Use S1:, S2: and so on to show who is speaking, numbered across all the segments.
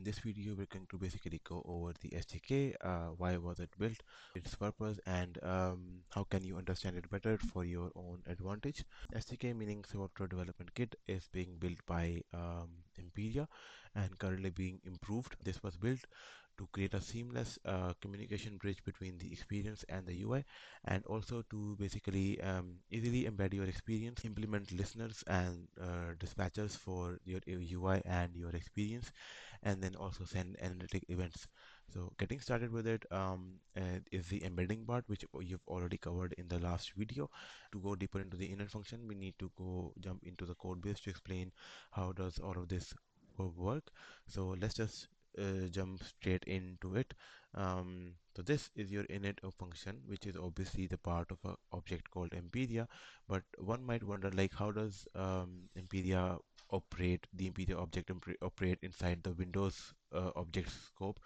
S1: In this video, we're going to basically go over the SDK, why was it built, its purpose, and how can you understand it better for your own advantage. SDK, meaning Software Development Kit, is being built by Imperia and currently being improved. This was built to create a seamless communication bridge between the experience and the UI, and also to basically easily embed your experience, implement listeners and dispatchers for your UI and your experience, and then also send analytic events. So getting started with it is the embedding part, which you've already covered in the last video. To go deeper into the init function, we need to go jump into the code base to explain how does all of this work. So let's just jump straight into it. So this is your init function, which is obviously the part of an object called Imperia. But one might wonder, like, how does Imperia operate, the Imperia object operate inside the Windows object scope?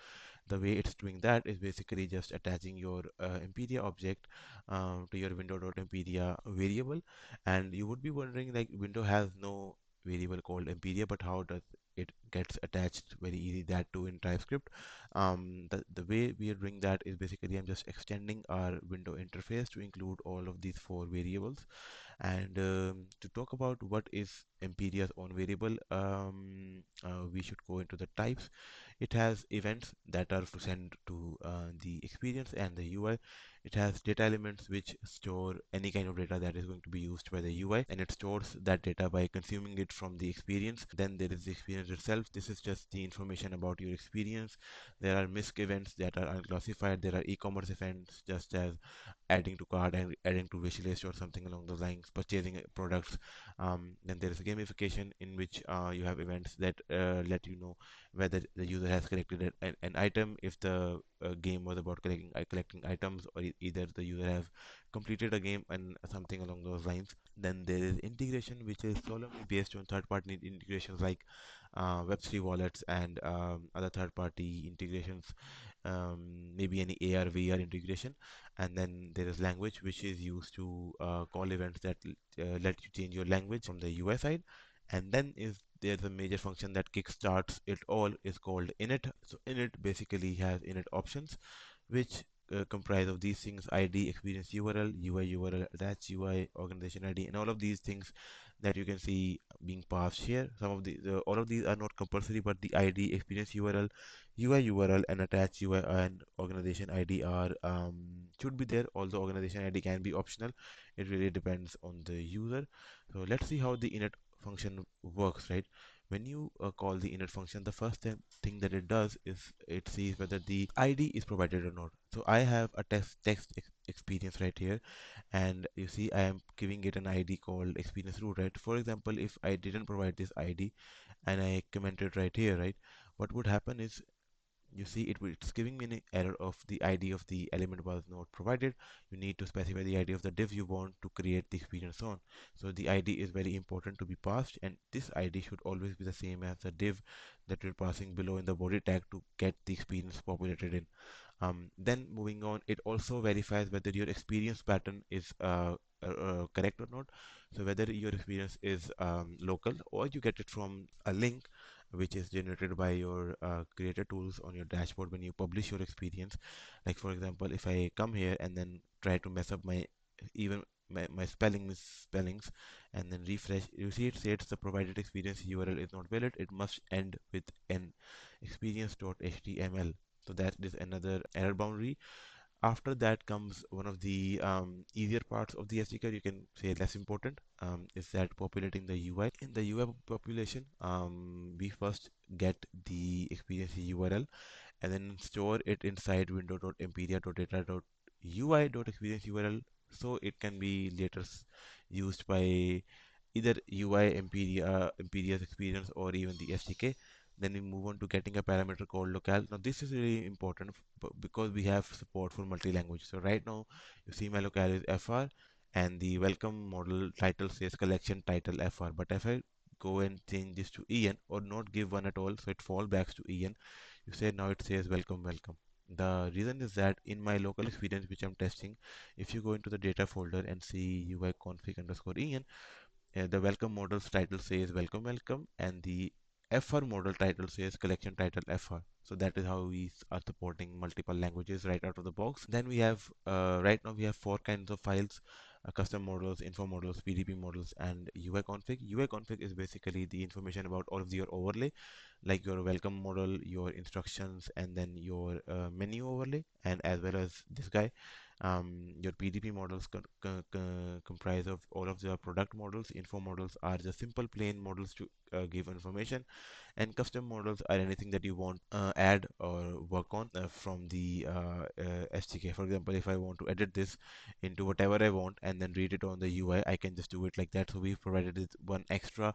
S1: The way it's doing that is basically just attaching your Imperia object to your window.imperia variable. And you would be wondering, like, window has no variable called Imperia, but how does it gets attached very easy, that too in TypeScript? The way we are doing that is basically I'm just extending our window interface to include all of these four variables. And to talk about what is Imperia's own variable, we should go into the types. It has events that are to send to the experience and the UI. It has data elements which store any kind of data that is going to be used by the UI, and it stores that data by consuming it from the experience. Then there is the experience itself. This is just the information about your experience. There are MISC events that are unclassified. There are e-commerce events, just as adding to cart and adding to wish list or something along those lines, purchasing products. Then there is gamification, in which you have events that let you know whether the user has collected an item, if the game was about collecting items, or either the user has completed a game and something along those lines. Then there is integration, which is solely based on third-party integrations like Web3 wallets and other third-party integrations, maybe any AR VR integration. And then there is language, which is used to call events that let you change your language from the UI side. And then is there's a major function that kickstarts it all, is called init. So init basically has init options, which comprise of these things: ID, experience URL, UI URL, attach UI, organization ID, and all of these things that you can see being passed here. Some of the all of these are not compulsory, but the ID, experience URL, UI URL, and attach UI and organization ID are should be there. Although organization ID can be optional, it really depends on the user. So let's see how the init function works, right? When you call the init function, the first thing that it does is it sees whether the ID is provided or not. So I have a text experience right here, and you see I am giving it an ID called experience root, right? For example, if I didn't provide this ID and I comment it right here, right, what would happen is, you see it's giving me an error of the ID of the element was not provided. You need to specify the ID of the div you want to create the experience on. So the ID is very important to be passed, and this ID should always be the same as the div that we're passing below in the body tag to get the experience populated in. Then moving on, it also verifies whether your experience pattern is correct or not. So whether your experience is local, or you get it from a link which is generated by your creator tools on your dashboard when you publish your experience. Like, for example, if I come here and then try to mess up even my spellings and then refresh, you see it says the provided experience URL is not valid. It must end with an experience.html. So that is another error boundary. After that comes one of the easier parts of the SDK, you can say less important, is that populating the UI. In the UI population, we first get the experience URL and then store it inside window.imperia.data.ui.experience URL, so it can be later used by either UI Imperia's experience or even the SDK. Then we move on to getting a parameter called locale. Now this is really important because we have support for multi-language. So right now you see my locale is FR, and the welcome model title says collection title FR. But if I go and change this to EN, or not give one at all, so it falls back to EN, you say now it says welcome. The reason is that in my local experience which I'm testing, if you go into the data folder and see UI config underscore EN, the welcome model's title says welcome, and the FR model title says collection title FR. So that is how we are supporting multiple languages right out of the box. Then we have right now we have four kinds of files: custom models, info models, PDP models, and UI config. UI config is basically the information about all of your overlay, like your welcome model, your instructions, and then your menu overlay, and as well as this guy. Your PDP models comprise of all of the product models. Info models are just simple plain models to give information, and custom models are anything that you want add or work on from the SDK. For example, if I want to edit this into whatever I want and then read it on the UI, I can just do it like that. So we've provided it one extra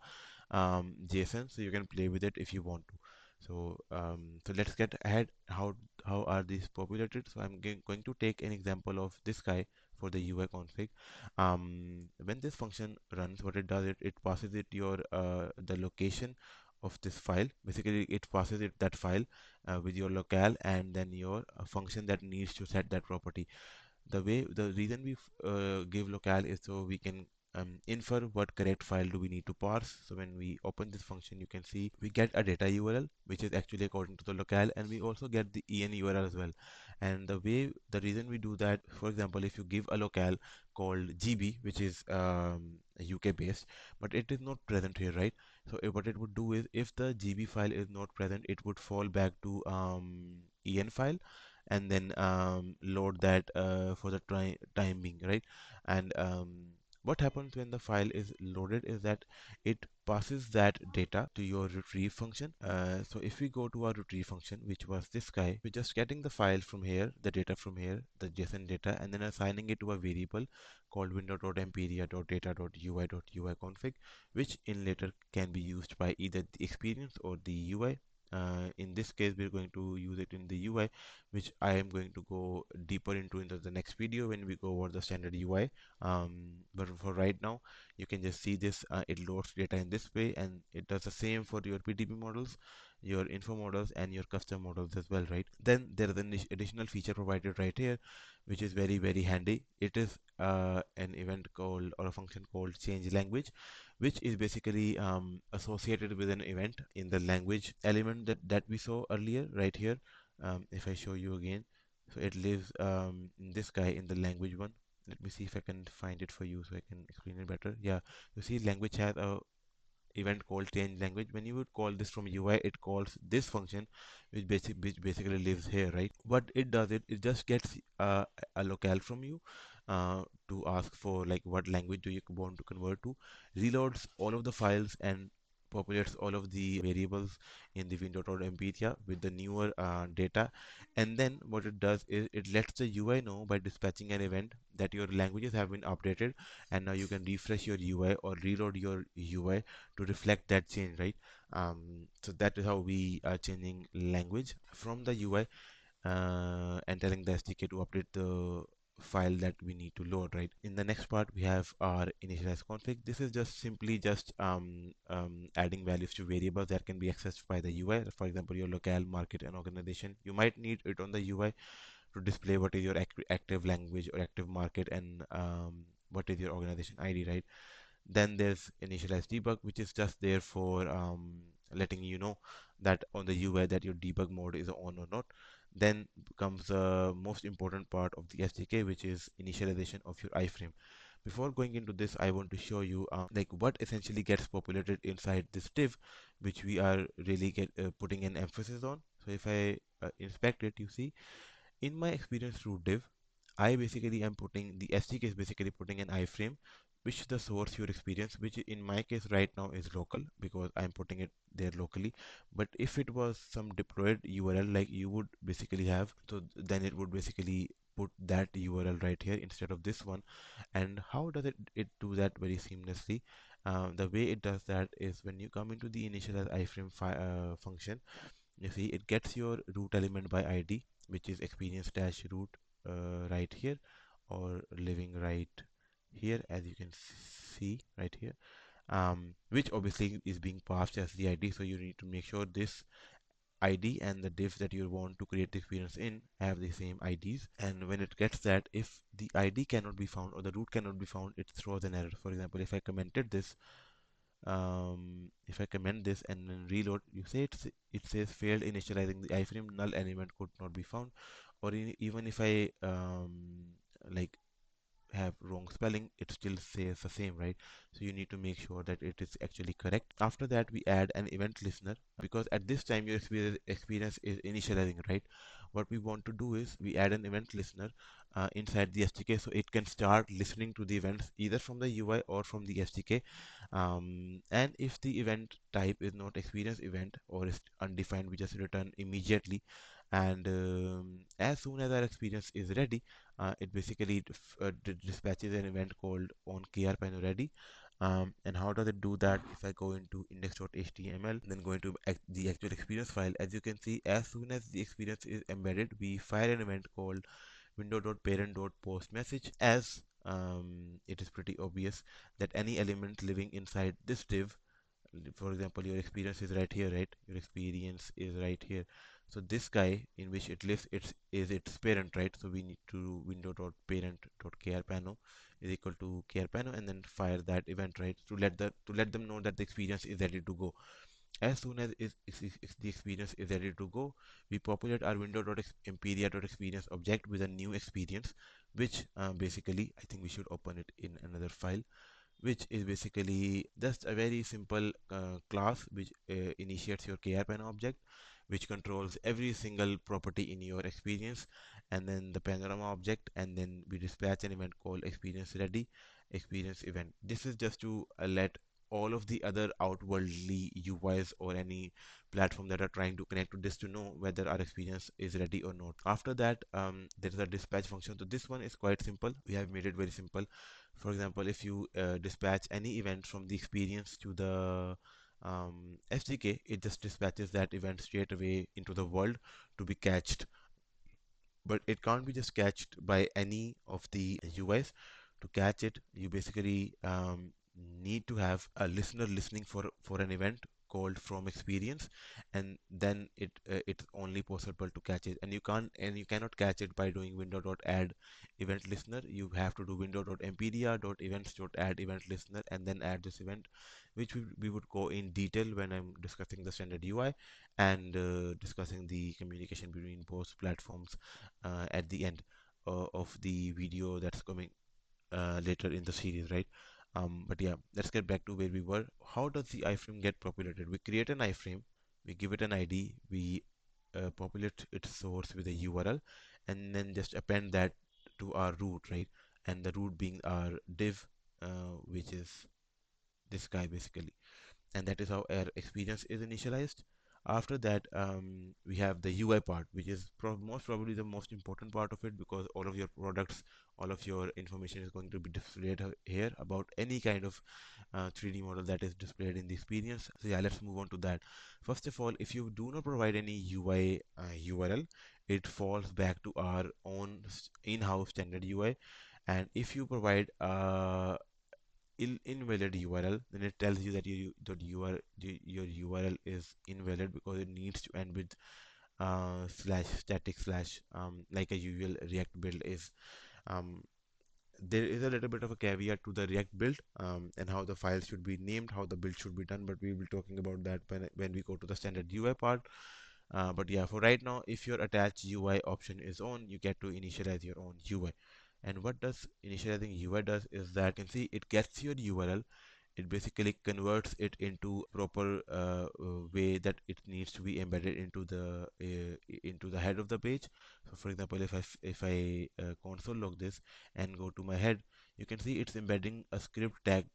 S1: JSON, so you can play with it if you want to. So let's get ahead. How are these populated? So I'm going to take an example of this guy for the UI config. When this function runs, what it does, it passes it your the location of this file. Basically, it passes it that file with your locale and then your function that needs to set that property. The reason we give locale is so we can infer what correct file do we need to parse. So when we open this function, you can see we get a data URL which is actually according to the locale, and we also get the en URL as well. And the reason we do that, for example, if you give a locale called GB, which is UK based, but it is not present here, right? So what it would do is, if the GB file is not present, it would fall back to en file, and then load that for the time being, right? And what happens when the file is loaded is that it passes that data to your retrieve function. So if we go to our retrieve function, which was this guy, we're just getting the file from here, the data from here, the JSON data, and then assigning it to a variable called window.empiria.data.ui.ui config, which in later can be used by either the experience or the UI. In this case, we're going to use it in the UI, which I am going to go deeper into in the next video when we go over the standard UI. But for right now, you can just see this. It loads data in this way, and it does the same for your PDP models, your info models, and your custom models as well, right? Then there is an additional feature provided right here, which is very handy. It is an event called, or a function called change language, which is basically associated with an event in the language element that we saw earlier right here. If I show you again, so it lives in this guy in the language one. Let me see if I can find it for you so I can explain it better. Yeah, you see language has a event called change language. When you would call this from UI, it calls this function, which basically lives here, right? What it does, it just gets a locale from you to ask for like what language do you want to convert to, reloads all of the files and populates all of the variables in the window.mpedia with the newer data. And then what it does is it lets the UI know by dispatching an event that your languages have been updated, and now you can refresh your UI or reload your UI to reflect that change, right? So that is how we are changing language from the UI and telling the SDK to update the file that we need to load, right? In the next part, we have our initialize config. This is just simply just adding values to variables that can be accessed by the UI. For example, your locale, market, and organization. You might need it on the UI to display what is your active language or active market, and what is your organization ID, right? Then there's initialize debug, which is just there for letting you know that on the UI that your debug mode is on or not. Then comes the most important part of the SDK, which is initialization of your iframe. Before going into this, I want to show you like what essentially gets populated inside this div, which we are really putting an emphasis on. So if I inspect it, you see in my experience through div, I basically am putting the SDK is basically putting an iframe, which is the source your experience, which in my case right now is local because I'm putting it there locally. But if it was some deployed URL like you would basically have, so then it would basically put that URL right here instead of this one. And how does it do that very seamlessly? The way it does that is when you come into the initialize iframe function, you see it gets your root element by ID, which is experience dash root right here, or living right here, as you can see right here, which obviously is being passed as the ID. So you need to make sure this ID and the div that you want to create the experience in have the same IDs. And when it gets that, if the ID cannot be found or the root cannot be found, it throws an error. For example, if I commented this, if I comment this and then reload, you say it says failed initializing the iframe, null element could not be found. Or even if I like have wrong spelling, it still says the same, right? So you need to make sure that it is actually correct. After that, we add an event listener, because at this time your experience is initializing, right? What we want to do is we add an event listener inside the SDK, so it can start listening to the events either from the UI or from the SDK. And if the event type is not experience event or is undefined, we just return immediately. And as soon as our experience is ready, it basically dispatches an event called on KR ready. And how does it do that? If I go into index.html, then go into the actual experience file, as you can see, as soon as the experience is embedded, we fire an event called window.parent.post message, as it is pretty obvious that any element living inside this div, for example, your experience is right here, right? Your experience is right here. So this guy in which it lives, is its parent, right? So we need to window.parent.krpano is equal to krpano, and then fire that event, right? To let them know that the experience is ready to go. As soon as the experience is ready to go, we populate our window.emperia.experience object with a new experience, which basically, I think we should open it in another file, which is basically just a very simple class which initiates your KRPan object, which controls every single property in your experience, and then the panorama object, and then we dispatch an event called experience ready experience event. This is just to let all of the other outwardly UIs or any platform that are trying to connect to this to know whether our experience is ready or not. After that, there is a dispatch function. So this one is quite simple. We have made it very simple. For example, if you dispatch any event from the experience to the SDK, it just dispatches that event straight away into the world to be catched. But it can't be just catched by any of the UIs. To catch it, you basically need to have a listener listening for an event called from experience, and then it's only possible to catch it. And you cannot catch it by doing window.add event listener. You have to do window.empedia.events.add event listener and then add this event, which we would go in detail when I'm discussing the standard UI and discussing the communication between both platforms at the end of the video that's coming later in the series, right? But yeah, let's get back to where we were. How does the iframe get populated? We create an iframe, we give it an ID, we populate its source with a URL, and then just append that to our root, right? And the root being our div, which is this guy basically, and that is how our experience is initialized. After that, we have the UI part, which is most probably the most important part of it, because all of your products, all of your information is going to be displayed here about any kind of 3D model that is displayed in the experience. So yeah, let's move on to that. First of all, if you do not provide any UI URL, it falls back to our own in-house standard UI. And if you provide invalid URL, then it tells you that your URL is invalid because it needs to end with slash static slash, like a usual React build is. Um, there is a little bit of a caveat to the React build and how the file should be named, how the build should be done, but we will be talking about that when we go to the standard UI part. But yeah, for right now, if your attach UI option is on, you get to initialize your own UI. And what does initializing UI does is that you can see it gets your URL, it basically converts it into proper way that it needs to be embedded into the head of the page. So for example, if I console log this and go to my head, you can see it's embedding a script tag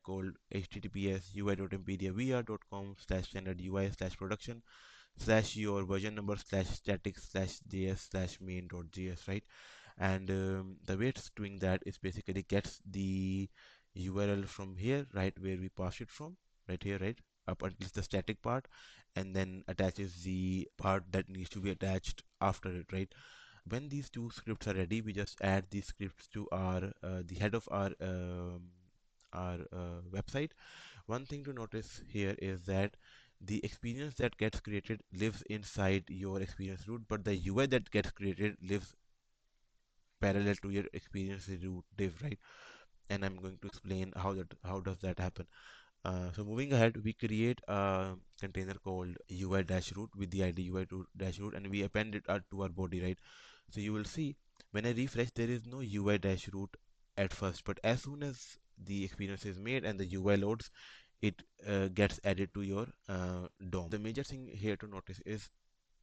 S1: called https ui.mpediavr.com/standard UI/production slash your version number slash static slash js slash main.js, right? And the way it's doing that is basically gets the URL from here, right, where we pass it from, right here, right, up until the static part, and then attaches the part that needs to be attached after it, right? When these two scripts are ready, we just add these scripts to our the head of our website. One thing to notice here is that the experience that gets created lives inside your experience root, but the UI that gets created lives parallel to your experience root div, right? And I'm going to explain how does that happen. So moving ahead, we create a container called UI dash root with the ID UI to dash root, and we append it to our body, right? So you will see when I refresh, there is no UI dash root at first, but as soon as the experience is made and the UI loads, it gets added to your DOM. The major thing here to notice is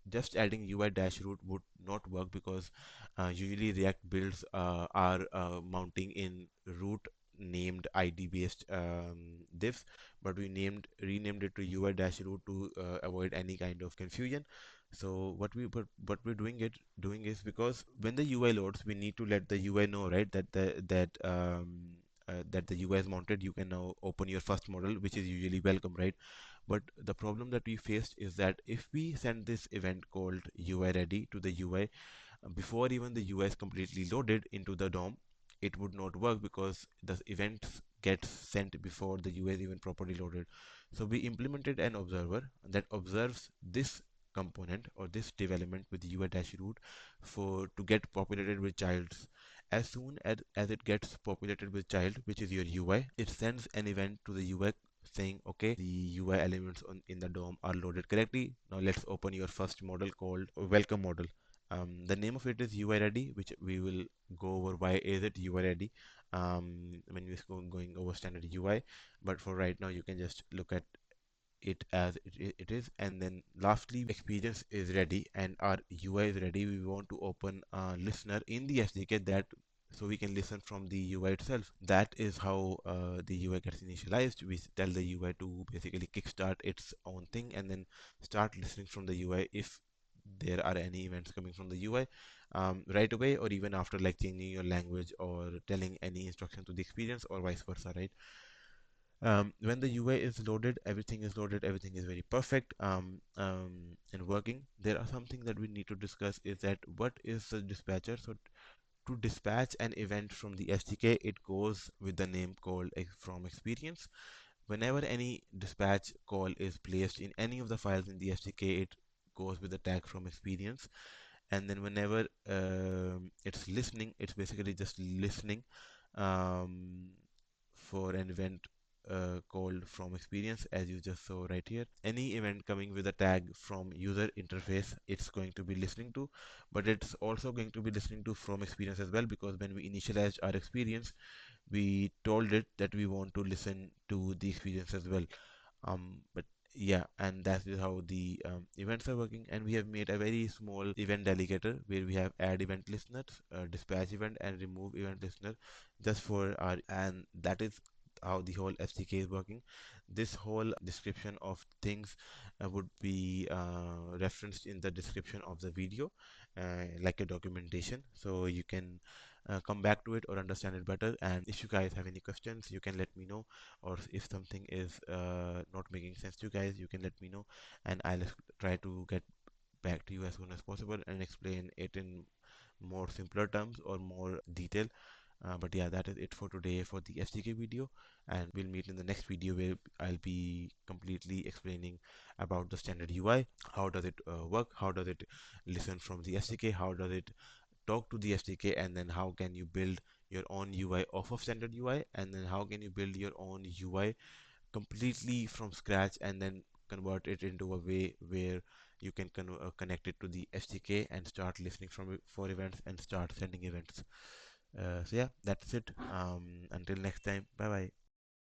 S1: just adding UI dash root would not work because usually React builds are mounting in root named ID based divs, but we renamed it to UI dash root to avoid any kind of confusion. So what we're doing is, because when the UI loads, we need to let the UI know, right, that that the UI is mounted. You can now open your first model, which is usually welcome, right? But the problem that we faced is that if we send this event called UI ready to the UI before even the UI is completely loaded into the DOM, it would not work because the events get sent before the UI is even properly loaded. So we implemented an observer that observes this component or this development with UI dash root for to get populated with childs. As soon as it gets populated with child, which is your UI, it sends an event to the UI saying, okay, the UI elements in the DOM are loaded correctly. Now let's open your first model called welcome model. The name of it is UI ready, which we will go over why is it UI ready when we're going over standard UI. But for right now, you can just look at it as it is. And then lastly, experience is ready and our UI is ready. We want to open a listener in the SDK that so we can listen from the UI itself. That is how the UI gets initialized. We tell the UI to basically kickstart its own thing and then start listening from the UI if there are any events coming from the UI right away, or even after like changing your language or telling any instruction to the experience or vice versa, right? When the UI is loaded, everything is very perfect and working. There are something that we need to discuss is that what is the dispatcher? So to dispatch an event from the SDK, it goes with the name called from experience. Whenever any dispatch call is placed in any of the files in the SDK, it goes with the tag from experience. And then whenever it's listening, it's basically just listening um, for an event called from experience, as you just saw right here. Any event coming with a tag from user interface, it's going to be listening to, but it's also going to be listening to from experience as well, because when we initialized our experience, we told it that we want to listen to the experience as well. But yeah, and that is how the events are working. And we have made a very small event delegator where we have add event listeners, dispatch event, and remove event listener just for our, and that is how the whole SDK is working. This whole description of things would be referenced in the description of the video, like a documentation, so you can come back to it or understand it better. And if you guys have any questions, you can let me know, or if something is not making sense to you guys, you can let me know, and I'll try to get back to you as soon as possible and explain it in more simpler terms or more detail. But yeah, that is it for today for the SDK video, and we'll meet in the next video where I'll be completely explaining about the standard UI. How does it work? How does it listen from the SDK? How does it talk to the SDK? And then how can you build your own UI off of standard UI? And then how can you build your own UI completely from scratch and then convert it into a way where you can connect it to the SDK and start listening from it for events and start sending events. So yeah, that's it. Until next time, bye bye.